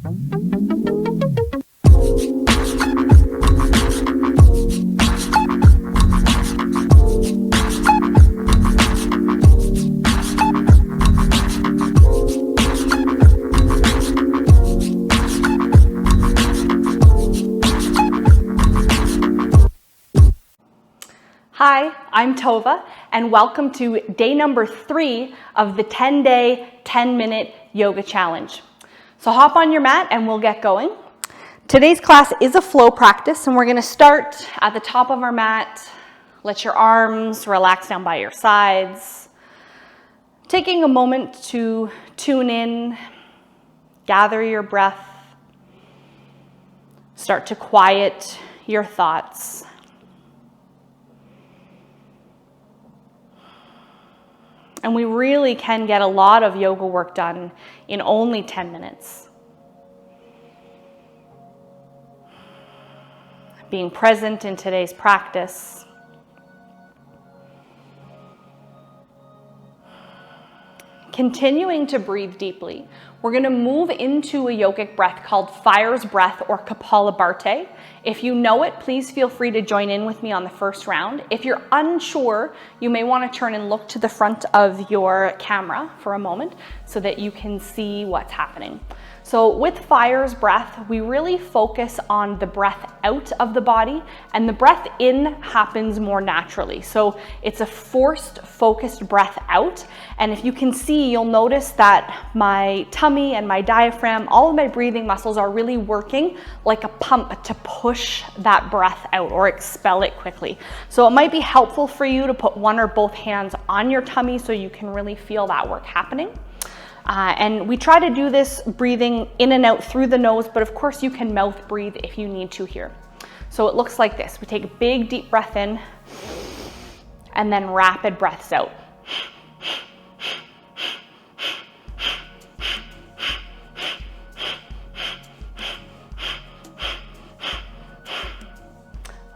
Hi, I'm Tovah, and welcome to day number 3 of the 10-day, 10-minute yoga challenge. So hop on your mat and we'll get going. Today's class is a flow practice, and we're going to start at the top of our mat. Let your arms relax down by your sides. Taking a moment to tune in, gather your breath, start to quiet your thoughts. And we really can get a lot of yoga work done in only 10 minutes. Being present in today's practice. Continuing to breathe deeply. We're going to move into a yogic breath called fire's breath or kapalbhati. If you know it, please feel free to join in with me on the first round. If you're unsure, you may want to turn and look to the front of your camera for a moment so that you can see what's happening. So with fire's breath, we really focus on the breath out of the body, and the breath in happens more naturally. So it's a forced, focused breath out. And if you can see, you'll notice that my tummy and my diaphragm, all of my breathing muscles are really working like a pump to push that breath out or expel it quickly. So it might be helpful for you to put one or both hands on your tummy so you can really feel that work happening. And we try to do this breathing in and out through the nose, but of course you can mouth breathe if you need to here. So it looks like this. We take a big deep breath in and then rapid breaths out.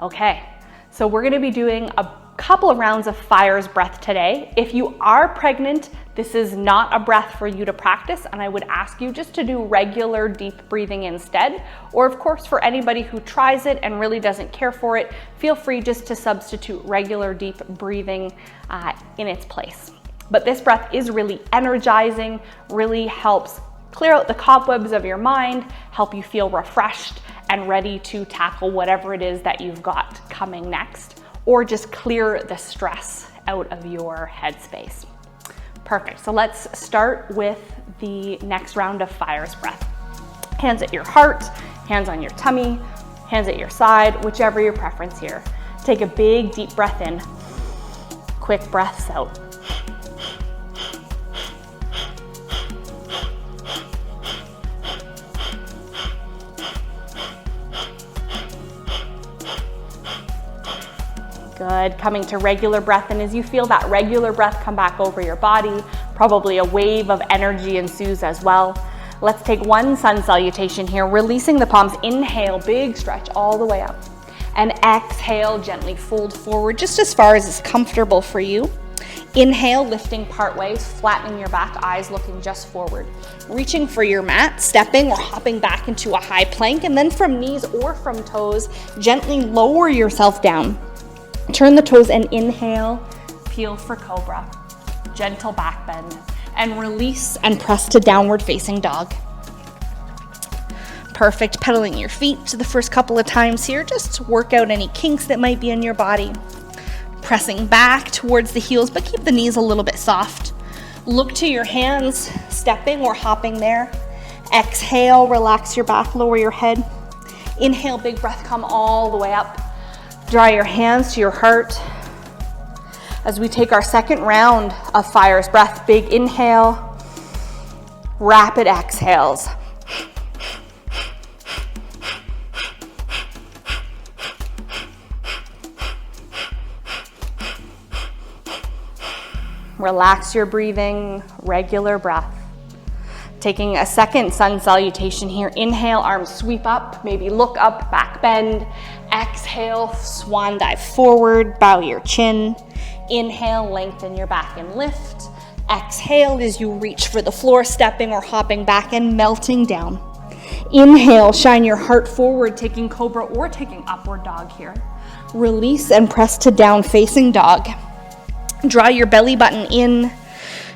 Okay, so we're going to be doing a couple of rounds of fire's breath today. If you are pregnant, this is not a breath for you to practice, and I would ask you just to do regular deep breathing instead. Or of course, for anybody who tries it and really doesn't care for it, feel free just to substitute regular deep breathing in its place. But this breath is really energizing, really helps clear out the cobwebs of your mind, help you feel refreshed and ready to tackle whatever it is that you've got coming next, or just clear the stress out of your headspace. Perfect. So let's start with the next round of fire's breath. Hands at your heart, hands on your tummy, hands at your side, whichever your preference here. Take a big deep breath in, quick breaths out. Good. Coming to regular breath, and as you feel that regular breath come back over your body, probably a wave of energy ensues as well. Let's take one sun salutation here, releasing the palms. Inhale, big stretch all the way up. And exhale, gently fold forward just as far as is comfortable for you. Inhale, lifting part ways, flattening your back, eyes looking just forward. Reaching for your mat, stepping or hopping back into a high plank, and then from knees or from toes, gently lower yourself down. Turn the toes and inhale, peel for cobra, gentle back bend, and release and press to downward facing dog. Perfect. Pedaling your feet to the first couple of times here, just to work out any kinks that might be in your body. Pressing back towards the heels, but keep the knees a little bit soft. Look to your hands, stepping or hopping there. Exhale, relax your back, lower your head. Inhale, big breath, come all the way up. Draw your hands to your heart. As we take our second round of fire's breath, big inhale, rapid exhales. Relax your breathing, regular breath. Taking a second sun salutation here. Inhale, arms sweep up, maybe look up, back bend. Exhale, swan dive forward, bow your chin. Inhale, lengthen your back and lift. Exhale as you reach for the floor, stepping or hopping back and melting down. Inhale, shine your heart forward, taking cobra or taking upward dog here. Release and press to down facing dog. Draw your belly button in,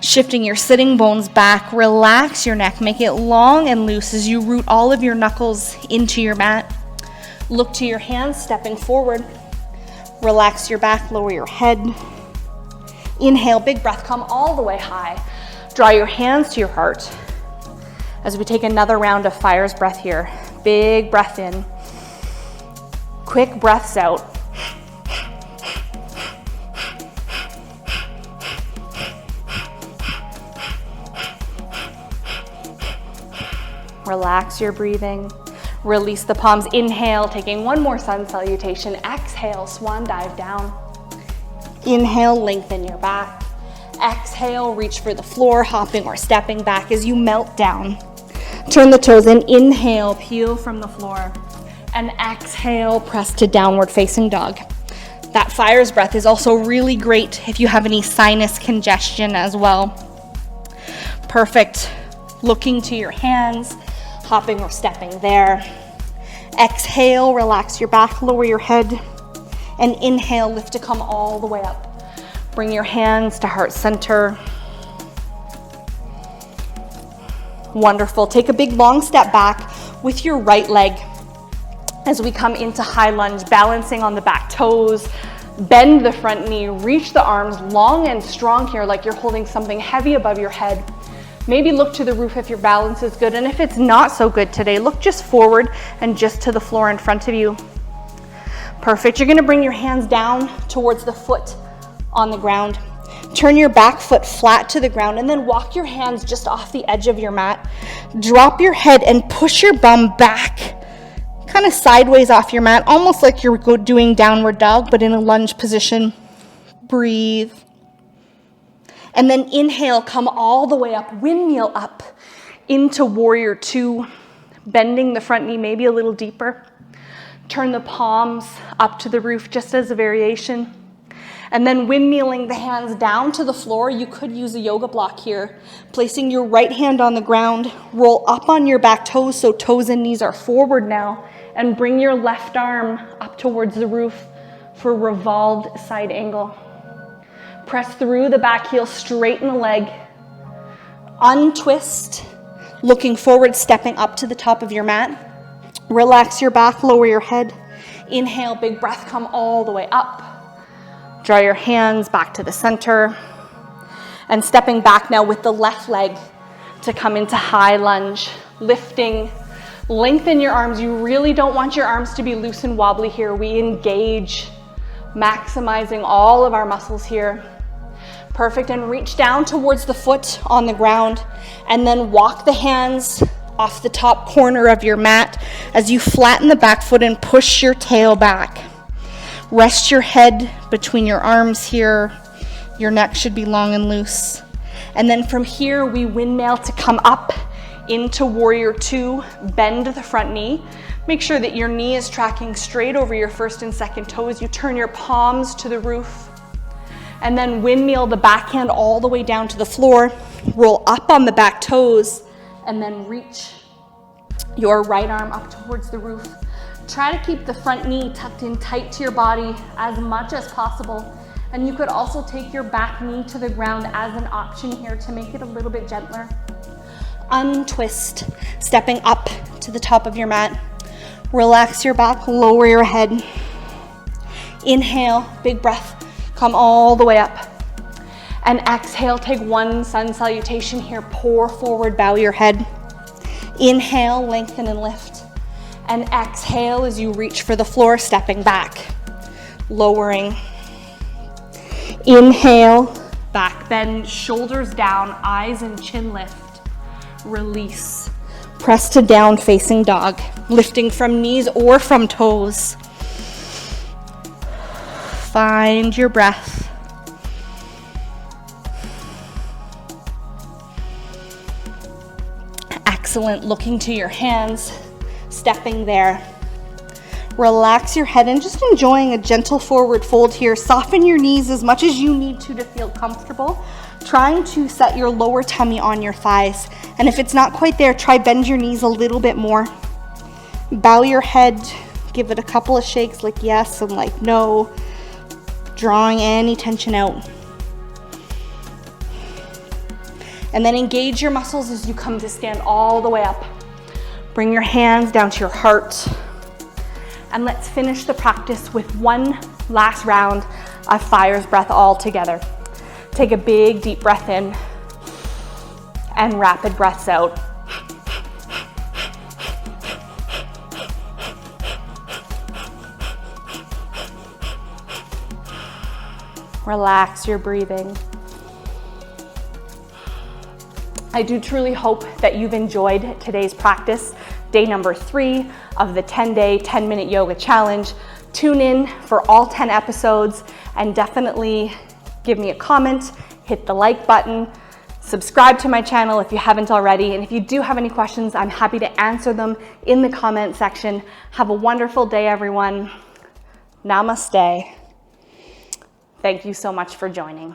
shifting your sitting bones back. Relax your neck, make it long and loose as you root all of your knuckles into your mat. Look to your hands, stepping forward. Relax your back, lower your head. Inhale, big breath, come all the way high. Draw your hands to your heart as we take another round of fire's breath here. Big breath in. Quick breaths out. Relax your breathing. Release the palms. Inhale, taking one more sun salutation. Exhale, swan dive down. Inhale, lengthen your back. Exhale, reach for the floor, hopping or stepping back as you melt down. Turn the toes in. Inhale, peel from the floor. And exhale, press to downward facing dog. That fire's breath is also really great if you have any sinus congestion as well. Perfect. Looking to your hands, hopping or stepping there. Exhale, relax your back, lower your head. And inhale, lift to come all the way up. Bring your hands to heart center. Wonderful. Take a big long step back with your right leg as we come into high lunge, balancing on the back toes. Bend the front knee, reach the arms long and strong here like you're holding something heavy above your head. Maybe look to the roof if your balance is good, and if it's not so good today, look just forward and just to the floor in front of you. Perfect. You're going to bring your hands down towards the foot on the ground. Turn your back foot flat to the ground and then walk your hands just off the edge of your mat. Drop your head and push your bum back, kind of sideways off your mat, almost like you're doing downward dog, but in a lunge position. Breathe. And then inhale, come all the way up, windmill up into warrior two, bending the front knee maybe a little deeper. Turn the palms up to the roof just as a variation. And then windmilling the hands down to the floor. You could use a yoga block here. Placing your right hand on the ground, roll up on your back toes so toes and knees are forward now. And bring your left arm up towards the roof for revolved side angle. Press through the back heel, straighten the leg. Untwist, looking forward, stepping up to the top of your mat. Relax your back, lower your head. Inhale, big breath, come all the way up. Draw your hands back to the center. And stepping back now with the left leg to come into high lunge. Lifting, lengthen your arms. You really don't want your arms to be loose and wobbly here. We engage, maximizing all of our muscles here. Perfect, and reach down towards the foot on the ground, and then walk the hands off the top corner of your mat as you flatten the back foot and push your tail back. Rest your head between your arms here. Your neck should be long and loose. And then from here, we windmill to come up into warrior two, bend the front knee. Make sure that your knee is tracking straight over your first and second toes. You turn your palms to the roof. And then windmill the backhand all the way down to the floor. Roll up on the back toes and then reach your right arm up towards the roof. Try to keep the front knee tucked in tight to your body as much as possible. And you could also take your back knee to the ground as an option here to make it a little bit gentler. Untwist, stepping up to the top of your mat. Relax your back, lower your head. Inhale, big breath. Come all the way up. And exhale, take one sun salutation here. Pour forward, bow your head. Inhale, lengthen and lift. And exhale as you reach for the floor, stepping back, lowering. Inhale, back bend, shoulders down, eyes and chin lift. Release. Press to down facing dog, lifting from knees or from toes. Find your breath. Excellent. Looking to your hands, stepping there. Relax your head and just enjoying a gentle forward fold here. Soften your knees as much as you need to feel comfortable. trying to set your lower tummy on your thighs. And if it's not quite there, try bend your knees a little bit more. Bow your head, give it a couple of shakes like yes and like no, drawing any tension out. And then engage your muscles as you come to stand all the way up. Bring your hands down to your heart. And let's finish the practice with one last round of fire's breath all together. Take a big deep breath in and rapid breaths out. Relax your breathing. I do truly hope that you've enjoyed today's practice, day number 3 of the 10-day, 10-minute yoga challenge. Tune in for all 10 episodes and definitely give me a comment, hit the like button, subscribe to my channel if you haven't already. And if you do have any questions, I'm happy to answer them in the comment section. Have a wonderful day, everyone. Namaste. Thank you so much for joining.